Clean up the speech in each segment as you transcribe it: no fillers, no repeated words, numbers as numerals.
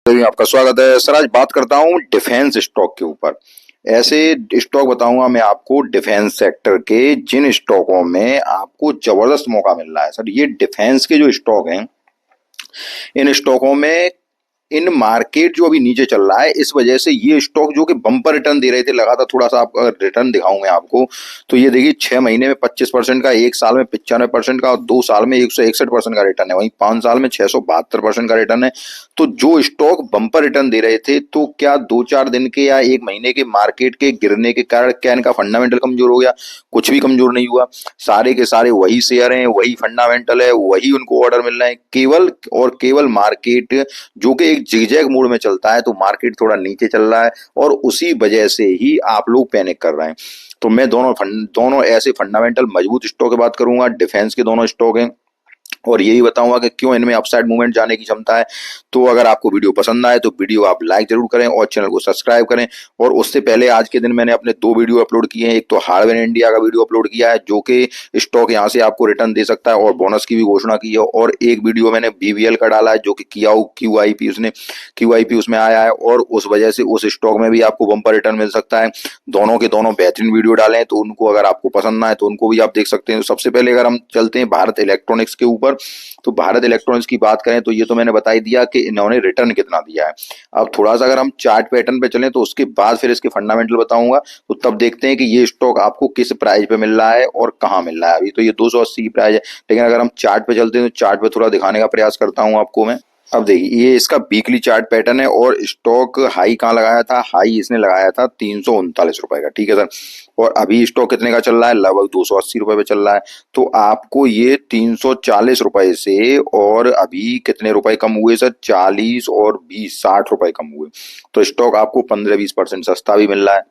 आपका स्वागत है सर। आज बात करता हूँ डिफेंस स्टॉक के ऊपर। ऐसे स्टॉक बताऊंगा मैं आपको डिफेंस सेक्टर के, जिन स्टॉकों में आपको जबरदस्त मौका मिल रहा है। सर ये डिफेंस के जो स्टॉक हैं, इन स्टॉकों में इन मार्केट जो अभी नीचे चल रहा है, इस वजह से ये स्टॉक जो कि बम्पर रिटर्न दे रहे थे लगातार, थोड़ा सा आप अगर रिटर्न दिखाऊं मैं आपको तो ये देखिए 6 महीने में 25% का, 1 साल में 95% का और 2 साल में 161% का रिटर्न है। वहीं 5 साल में 672% का रिटर्न है। तो जो स्टॉक बम्पर रिटर्न दे रहे थे, तो क्या 2-4 दिन के या 1 महीने के मार्केट के गिरने के कारण क्या इनका फंडामेंटल कमजोर हो गया? कुछ भी कमजोर नहीं हुआ। सारे के सारे वही शेयर हैं, वही फंडामेंटल है, वही उनको ऑर्डर मिल रहे हैं। केवल और केवल मार्केट जो कि एक जिगजैग मोड में चलता है, तो मार्केट थोड़ा नीचे चल रहा है और उसी वजह से ही आप लोग पैनिक कर रहे हैं। तो मैं दोनों ऐसे फंडामेंटल मजबूत स्टॉक की बात करूंगा। डिफेंस के दोनों स्टॉक हैं और यही बताऊंगा कि क्यों इनमें अपसाइड मूवमेंट जाने की क्षमता है। तो अगर आपको वीडियो पसंद आए तो वीडियो आप लाइक जरूर करें और चैनल को सब्सक्राइब करें। और उससे पहले आज के दिन मैंने अपने 2 वीडियो अपलोड किए हैं। एक तो हार्डवेयर इंडिया का वीडियो अपलोड किया है, जो कि स्टॉक यहां से आपको रिटर्न दे सकता है और बोनस की भी घोषणा की है। और एक वीडियो मैंने बीवीएल का डाला है, जो कि क्यूआईपी उसमें आया है और उस वजह से उस स्टॉक में भी आपको बम्पर रिटर्न मिल सकता है। दोनों के दोनों बेहतरीन वीडियो डाले हैं, तो उनको अगर आपको पसंद ना आए तो उनको भी आप देख सकते हैं। तो सबसे पहले अगर हम चलते हैं भारत इलेक्ट्रॉनिक्स के ऊपर, तो भारत इलेक्ट्रॉनिक्स की बात करें तो ये तो मैंने बता ही दिया कि इन्होंने रिटर्न कितना दिया है। अब थोड़ा सा अगर हम चार्ट पैटर्न पे चलें तो उसके बाद फिर इसके फंडामेंटल बताऊंगा। तो तब देखते हैं कि ये स्टॉक आपको किस प्राइस पे मिल रहा है और कहाँ मिल रहा है। अभी तो ये 280 की प्राइस है, लेकिन अगर हम चार्ट पे चलते हैं तो चार्ट पे थोड़ा दिखाने का प्रयास करता हूँ आपको मैं। अब देखिए ये इसका वीकली चार्ट पैटर्न है और स्टॉक हाई कहाँ लगाया था? हाई इसने लगाया था 339 रुपए का, ठीक है सर। और अभी स्टॉक कितने का चल रहा है? लगभग 280 रुपए पे चल रहा है। तो आपको ये 340 रुपए से और अभी कितने रुपए कम हुए सर? 40 और 20, 60 रुपए कम हुए। तो स्टॉक आपको 15-20% सस्ता भी मिल रहा है।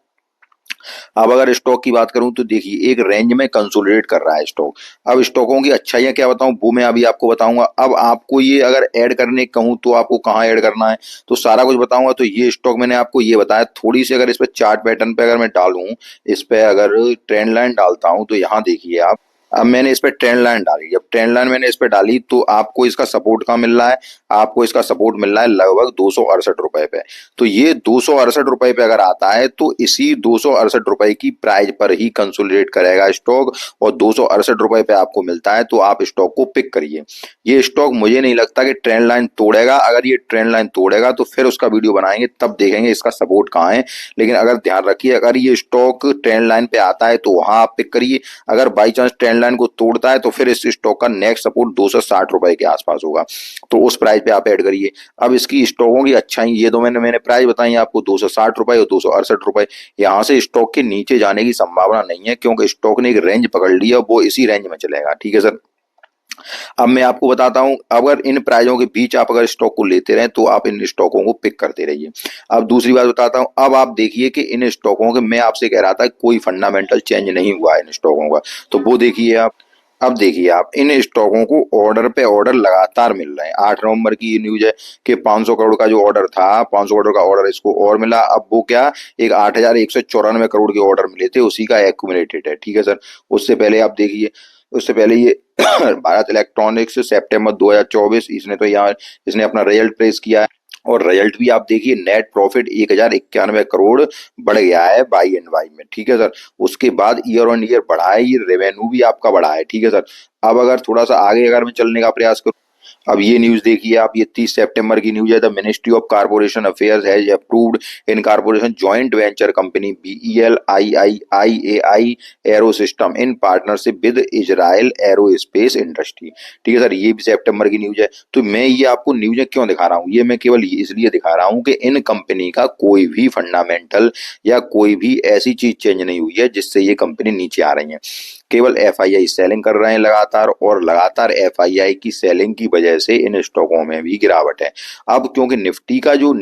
अब अगर स्टॉक की बात करूं तो देखिए एक रेंज में कंसोलिडेट कर रहा है स्टॉक। अब स्टॉकों की अच्छाइयां क्या बताऊं, वो मैं अभी आपको बताऊंगा। अब आपको ये अगर ऐड करने कहूं तो आपको कहाँ ऐड करना है, तो सारा कुछ बताऊंगा। तो ये स्टॉक मैंने आपको ये बताया। थोड़ी सी अगर इस पे चार्ट पैटर्न पे अगर मैं डालूं, इस पे अगर ट्रेंड लाइन डालता हूं, तो यहाँ देखिए आप। अब मैंने इस पे ट्रेंड लाइन डाली। जब ट्रेंड लाइन मैंने इस पे डाली तो आपको इसका सपोर्ट कहाँ मिल रहा है? आपको इसका सपोर्ट मिल रहा है लगभग 268 रुपए पे। तो ये 268 रुपए पे अगर आता है तो इसी 268 रुपए की प्राइस पर ही कंसोलिडेट करेगा स्टॉक और 268 रुपए पे आपको मिलता है, तो आप स्टॉक को पिक करिए। ये स्टॉक मुझे नहीं लगता कि ट्रेंड लाइन तोड़ेगा। अगर ये ट्रेंड लाइन तोड़ेगा तो फिर उसका वीडियो बनाएंगे, तब देखेंगे इसका सपोर्ट कहाँ है। लेकिन अगर ध्यान रखिए, अगर ये स्टॉक ट्रेंड लाइन पे आता है तो वहां आप पिक करिए। अगर बाई चांस ट्रेंड लाइन को तोड़ता है तो फिर इस स्टॉक का नेक्स्ट सपोर्ट 260 रुपए के आसपास होगा, तो उस प्राइस पे आप ऐड करिए। अब इसकी स्टॉकों की अच्छाई ये दो मैंने प्राइस बताई आपको, 260 रुपए और 268 रुपए। यहाँ से स्टॉक के नीचे जाने की संभावना नहीं है, क्योंकि स्टॉक ने एक रेंज पकड़ लिया, वो इसी रेंज में चलेगा, ठीक है सर। अब मैं आपको बताता हूं, अगर इन प्राइजों के बीच आप अगर स्टॉक को लेते रहे तो आप इन स्टॉकों को पिक करते रहिए। अब दूसरी बात बताता हूं, अब आप देखिए कि इन स्टॉकों के, मैं आपसे कह रहा था कोई फंडामेंटल चेंज नहीं हुआ है इन स्टॉकों का, तो वो देखिए आप। अब देखिए आप इन स्टॉकों को ऑर्डर पे ऑर्डर लगातार मिल रहे हैं। 8 नवंबर की ये न्यूज है कि 500 करोड़ का जो ऑर्डर था, 500 करोड़ का ऑर्डर इसको और मिला। अब वो क्या, एक 8,194 के ऑर्डर मिले थे, उसी का एक्यूमुलेटेड है, ठीक है सर। उससे पहले आप देखिए, उससे पहले ये भारत इलेक्ट्रॉनिक्स सितंबर 2024, इसने तो यहाँ इसने अपना रिजल्ट प्रेस किया है और रिजल्ट भी आप देखिए, नेट प्रॉफिट 1,091 करोड़ बढ़ गया है वाई एंड वाई में, ठीक है सर। उसके बाद ईयर ऑन ईयर बढ़ा है, ये रेवेन्यू भी आपका बढ़ा है, ठीक है सर। अब अगर थोड़ा सा आगे अगर मैं चलने का प्रयास करूं, अब ये न्यूज देखिए आप, ये 30 सितंबर की न्यूज है। The ministry of corporation affairs has approved in corporation joint venture company BEL आईआईआईएआई aero system in partnership with Israel aerospace industry, ठीक है सर। ये भी सितंबर की न्यूज है। तो मैं ये आपको न्यूज क्यों दिखा रहा हूँ, ये मैं केवल इसलिए दिखा रहा हूँ कि इन कंपनी का कोई भी फंडामेंटल या कोई भी ऐसी चीज चेंज नहीं हुई है जिससे ये कंपनी नीचे आ रही है। केवल एफआईआई सेलिंग कर रहे हैं लगातार, और लगातार एफआईआई की सेलिंग की वजह से इन स्टॉकों में भी गिरावट है। अब क्योंकि निफ्टी का जो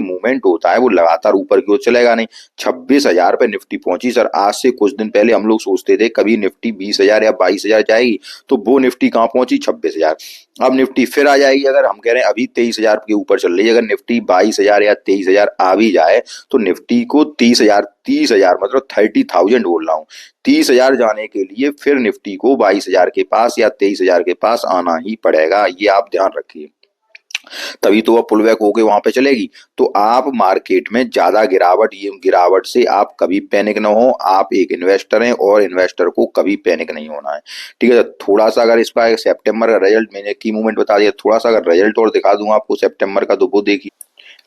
मूवमेंट होता है वो लगातार ऊपर की ओर चलेगा नहीं। 26,000 पे निफ्टी पहुंची सर। आज से कुछ दिन पहले हम लोग सोचते थे कभी निफ्टी 20,000 या 22,000 जाएगी, तो वो निफ्टी कहाँ पहुंची? 26,000। अब निफ्टी फिर आ जाएगी। अगर हम कह रहे हैं अभी 23,000 के ऊपर चल रही है, अगर निफ्टी 22,000 या 23,000 आ भी जाए तो निफ्टी को 30,000 मतलब 30,000 बोल रहा हूँ, 30,000 जाने के लिए फिर निफ्टी को 22,000 के पास या 23,000 के पास आना ही पड़ेगा, ये आप ध्यान रखिए। तभी तो वह पुल बैक होके वहां पे चलेगी। तो आप मार्केट में ज्यादा गिरावट, ये गिरावट से आप कभी पैनिक ना हो। आप एक इन्वेस्टर हैं और इन्वेस्टर को कभी पैनिक नहीं होना है, ठीक है। थोड़ा सा अगर इसका सितंबर का रिजल्ट मैंने की मूवमेंट बता दिया, थोड़ा सा अगर रिजल्ट और दिखा दूंगा आपको सितंबर का, तो वो देखिए।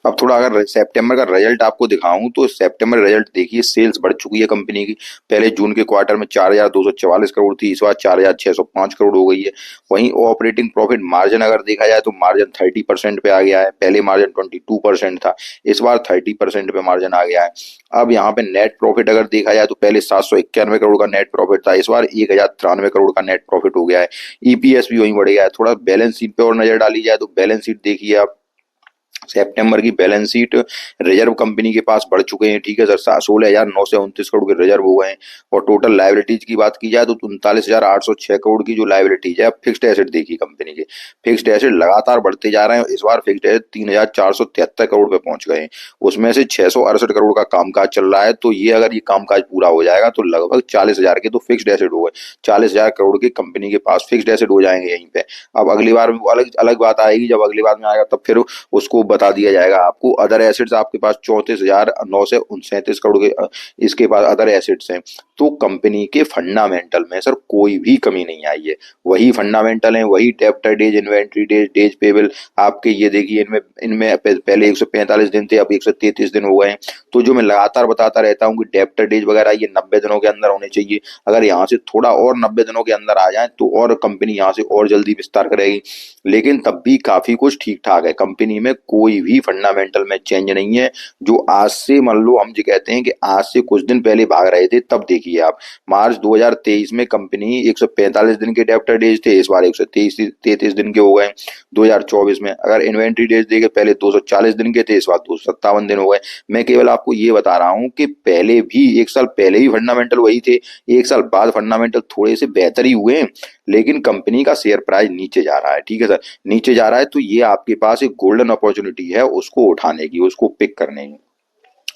अब थोड़ा अगर सितंबर का रिजल्ट आपको दिखाऊं तो सितंबर रिजल्ट देखिए, सेल्स बढ़ चुकी है कंपनी की। पहले जून के क्वार्टर में 4,244 करोड़ थी, इस बार 4,605 करोड़ हो गई है। वहीं ऑपरेटिंग प्रॉफिट मार्जिन अगर देखा जाए तो मार्जिन 30% पे आ गया है। पहले मार्जिन 22% था, इस बार 30% पे मार्जिन आ गया है। अब यहाँ पे नेट प्रॉफिट अगर देखा जाए तो पहले 791 करोड़ का नेट प्रॉफिट था, इस बार 1,093 करोड़ का नेट प्रॉफिट हो गया है। ईपीएस भी वहीं बढ़ गया है। थोड़ा बैलेंस शीट पे और नजर डाली जाए तो बैलेंस शीट देखिए आप, सितंबर की बैलेंस शीट, रिजर्व कंपनी के पास बढ़ चुके हैं, ठीक है सर। 16,929 करोड़ के रिजर्व हो गए हैं। और टोटल लाइबिलिटीज की बात की जाए तो 39,806 करोड़ की जो लाइबिलिटीज है। अब फिक्स्ड एसेट देखिए कंपनी के, फिक्स्ड एसेट लगातार बढ़ते जा रहे हैं। इस बार फिक्स्ड एसेट 3,473 करोड़ पे पहुंच गए हैं। उसमें से 668 करोड़ का कामकाज चल रहा है। तो ये अगर ये कामकाज पूरा हो जाएगा तो लगभग 40,000 के तो फिक्स्ड एसेट हो गए। 40,000 करोड़ की कंपनी के पास फिक्स्ड एसेट हो जाएंगे यहीं पे। अब अगली बार अलग अलग बात आएगी, जब अगली बार में आएगा तब फिर उसको बता दिया जाएगा आपको। अदर एसेट्स आपके पास 34,937 करोड़ के इसके पास अदर एसेट्स हैं। तो कंपनी के फंडामेंटल में सर कोई भी कमी नहीं आई है, वही फंडामेंटल है, वही debtor days, inventory days, days payable आपके ये देखिए, इनमें इनमें पहले 145 दिन थे, अब 133 दिन हो गए हैं। तो जो मैं लगातार बताता रहता हूँ कि डेब्टर डेज वगैरह ये 90 दिनों के अंदर होने चाहिए। अगर यहाँ से थोड़ा और 90 दिनों के अंदर आ जाए तो और कंपनी यहाँ से और जल्दी विस्तार करेगी। लेकिन तब भी काफी कुछ ठीक ठाक है कंपनी में, कोई भी फंडामेंटल में चेंज नहीं है। जो आज से मान लो हम जो कहते हैं कि आज से कुछ दिन पहले भाग रहे थे, तब देखिए आप मार्च 2023 में कंपनी 145 दिन के डेब्टर डेज थे, इस बार 133 दिन के हो गए। 2024 में अगर इन्वेंट्री डेज देखे, पहले 240 दिन के थे, इस बार 257 दिन हो गए। मैं केवल आपको ये बता रहा हूँ कि पहले भी एक साल पहले ही फंडामेंटल वही थे, एक साल बाद फंडामेंटल थोड़े से बेहतर ही हुए, लेकिन कंपनी का शेयर प्राइस नीचे जा रहा है, ठीक है सर, नीचे जा रहा है। तो ये आपके पास एक गोल्डन अपॉर्चुनिटी है उसको उठाने की, उसको पिक करने की।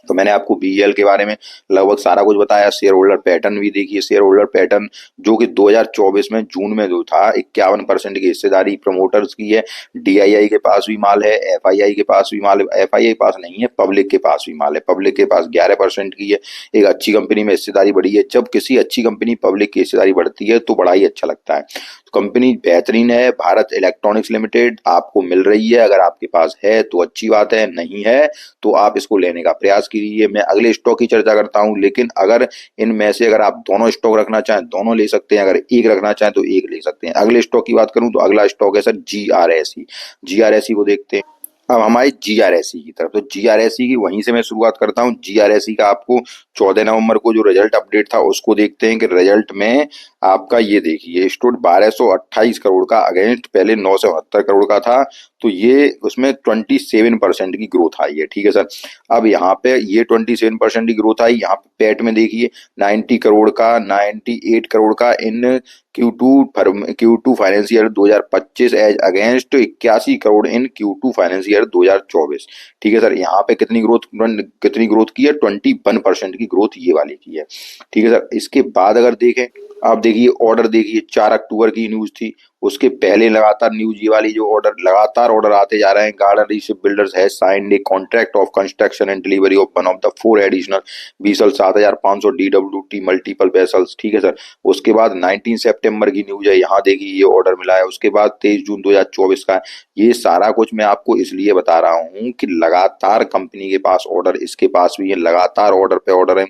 तो मैंने आपको बीएल के बारे में लगभग सारा कुछ बताया। शेयर होल्डर पैटर्न भी देखिए, शेयर होल्डर पैटर्न जो कि 2024 में जून में जो था 51% की हिस्सेदारी प्रमोटर्स की है। डीआईआई के पास भी माल है, एफआईआई के पास भी माल है, एफआईआई पास नहीं है, पब्लिक के पास भी माल है, पब्लिक के पास 11% की है। एक अच्छी कंपनी में हिस्सेदारी बढ़ी है। जब किसी अच्छी कंपनी पब्लिक की हिस्सेदारी बढ़ती है तो बड़ा ही अच्छा लगता है। तो कंपनी बेहतरीन है, भारत इलेक्ट्रॉनिक्स लिमिटेड आपको मिल रही है। अगर आपके पास है तो अच्छी बात है, नहीं है तो आप इसको लेने का प्रयास कीजिए। मैं अगले स्टॉक की चर्चा करता हूं, लेकिन अगर इनमें से अगर आप दोनों स्टॉक रखना चाहें दोनों ले सकते हैं, अगर एक रखना चाहें तो एक ले सकते हैं। अगले स्टॉक की बात करूं तो अगला स्टॉक है सर जीआरएसई। जीआरएसई को देखते हैं। अब हमारी जीआरएसई की तरफ, तो जीआरएसई की वहीं से मैं शुरुआत करता हूं। जीआरएसई का आपको 14 नवंबर को जो रिजल्ट अपडेट था उसको देखते हैं कि रिजल्ट में आपका ये देखिए स्टूड 1228 करोड़ का अगेंस्ट पहले 972 करोड़ का था। तो ये उसमें 27% की ग्रोथ आई है, ठीक है सर। अब यहाँ पे ये 27% की ग्रोथ आई। यहाँ पे पेट में देखिए 90 करोड़ का, 98 करोड़ का in Q2 financial 2025 as against 81 crore in Q2 financial 2024, ठीक है सर। यहाँ पे कितनी ग्रोथ की है, 21% की ग्रोथ ये वाली की है, ठीक है सर। इसके बाद अगर देखें, आप देखिए ऑर्डर देखिए 4 अक्टूबर की न्यूज थी, उसके पहले लगातार न्यूज ये वाली जो ऑर्डर लगातार ऑर्डर आते जा रहे हैं। गार्डन शिप बिल्डर्स है signed a contract of construction and delivery of one of the 4 additional Bisal 7,500 DWT multiple vessels, ठीक है सर। उसके बाद 19 सितंबर की न्यूज है, यहाँ देखिए ये ऑर्डर मिला है। उसके बाद 23 जून 2024 का। ये सारा कुछ मैं आपको इसलिए बता रहा हूँ कि लगातार कंपनी के पास ऑर्डर, इसके पास भी है, लगातार ऑर्डर पे ऑर्डर है।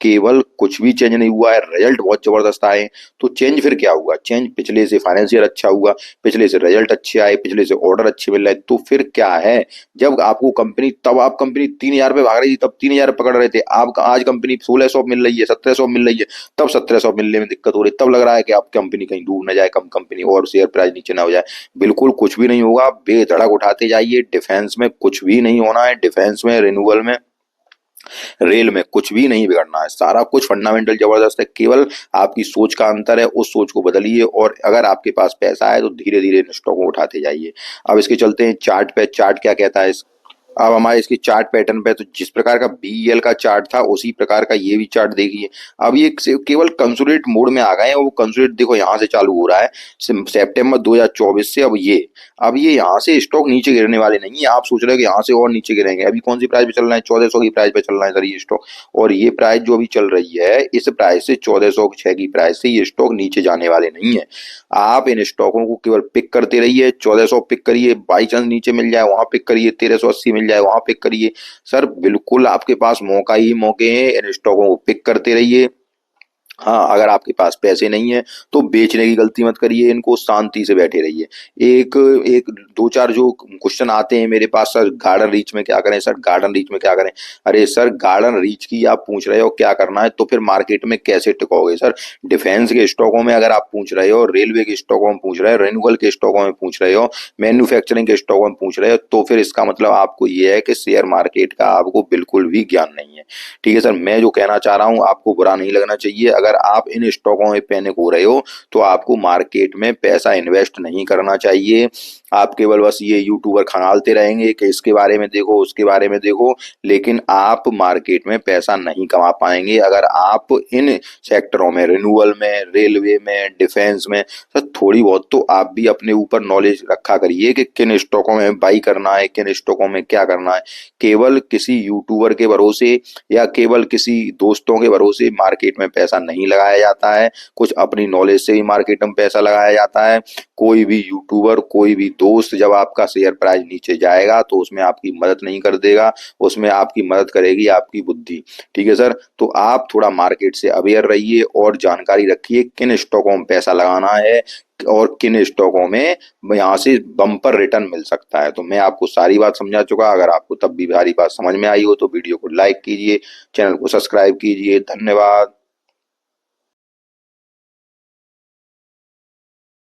केवल कुछ भी चेंज नहीं हुआ है, रिजल्ट बहुत जबरदस्त आए। तो चेंज फिर क्या हुआ, चेंज पिछले से फाइनेंशियल अच्छा हुआ, पिछले से रिजल्ट अच्छे आए, पिछले से ऑर्डर अच्छे मिल रहे। तो फिर क्या है, जब आपको कंपनी, तब आप कंपनी 3,000 पे भाग रही थी, तब 3,000 पकड़ रहे थे। आप आज कंपनी 1600 मिल रही है, 1700 मिल रही है, तब 1700 मिलने में दिक्कत हो रही, तब लग रहा है कि आप कंपनी कहीं डूब न जाए, कम कंपनी और शेयर प्राइस नीचे ना हो जाए। बिल्कुल कुछ भी नहीं होगा, बेधड़क उठाते जाइए। डिफेंस में कुछ भी नहीं होना है, डिफेंस में, रिन्यूअल में, रेल में कुछ भी नहीं बिगड़ना है। सारा कुछ फंडामेंटल जबरदस्त है, केवल आपकी सोच का अंतर है। उस सोच को बदलिए और अगर आपके पास पैसा है तो धीरे धीरे इन स्टॉक को उठाते जाइए। अब इसके चलते हैं चार्ट पे। चार्ट क्या कहता है, अब हमारे इसकी चार्ट पैटर्न पे तो जिस प्रकार का बीईएल का चार्ट था उसी प्रकार का ये भी चार्ट देखिए। अब ये केवल कंसोलिडेट मोड में आ गए हैं। वो कंसोलिडेट देखो यहाँ से चालू हो रहा है सितंबर 2024 से। अब ये यहाँ से स्टॉक नीचे गिरने वाले नहीं है। आप सोच रहे हो कि यहाँ से और नीचे गिरेंगे। अभी कौन सी प्राइस पे चल रहा है, 1400 की प्राइस पे चल रहा है सर ये स्टॉक। और ये प्राइस जो अभी चल रही है इस प्राइस से 1406 की प्राइस से ये स्टॉक नीचे जाने वाले नहीं है। आप इन स्टॉकों को केवल पिक करते रहिए। 1400 पिक करिए, बाई चांस नीचे मिल जाए वहां पिक करिए, 1380 मिल जाए वहां पिक करिए। सर बिल्कुल आपके पास मौका ही मौके हैं। इन स्टॉकों को पिक करते रहिए। हाँ, अगर आपके पास पैसे नहीं है तो बेचने की गलती मत करिए, इनको शांति से बैठे रहिए। एक एक दो चार जो क्वेश्चन आते हैं मेरे पास, सर गार्डन रीच में क्या करें, सर गार्डन रीच में क्या करें। अरे सर गार्डन रीच की आप पूछ रहे हो क्या करना है, तो फिर मार्केट में कैसे टिकोगे सर। डिफेंस के स्टॉकों में अगर आप पूछ रहे हो, रेलवे के स्टॉकों में पूछ रहे हो, रेन्यूअल के स्टॉकों में पूछ रहे हो, मैन्युफैक्चरिंग के स्टॉकों में पूछ रहे हो, तो फिर इसका मतलब आपको ये है कि शेयर मार्केट का आपको बिल्कुल भी ज्ञान नहीं है। ठीक है सर, मैं जो कहना चाह रहा हूँ आपको बुरा नहीं लगना चाहिए। अगर आप इन स्टॉकों में पैनिक हो रहे हो तो आपको मार्केट में पैसा इन्वेस्ट नहीं करना चाहिए। आप केवल बस ये यूट्यूबर खंगालते रहेंगे कि इसके बारे में देखो उसके बारे में देखो, लेकिन आप मार्केट में पैसा नहीं कमा पाएंगे अगर आप इन सेक्टरों में, रिन्यूअल में, रेलवे में, डिफेंस में, सर थोड़ी बहुत तो आप भी अपने ऊपर नॉलेज रखा करिए कि किन स्टॉकों में बाई करना है, किन स्टॉकों में क्या करना है। केवल किसी यूट्यूबर के भरोसे या केवल किसी दोस्तों के भरोसे मार्केट में पैसा नहीं लगाया जाता है। कुछ अपनी नॉलेज से भी मार्केट में पैसा लगाया जाता है। कोई भी यूट्यूबर, कोई भी दोस्त जब आपका शेयर प्राइस नीचे जाएगा तो उसमें आपकी मदद नहीं कर देगा, उसमें आपकी मदद करेगी आपकी बुद्धि। ठीक है सर, तो आप थोड़ा मार्केट से अवेयर रहिए और जानकारी रखिए किन स्टॉकों में पैसा लगाना है और किन स्टॉकों में यहाँ से बम्पर रिटर्न मिल सकता है। तो मैं आपको सारी बात समझा चुका। अगर आपको तब भी सारी बात समझ में आई हो तो वीडियो को लाइक कीजिए, चैनल को सब्सक्राइब कीजिए। धन्यवाद।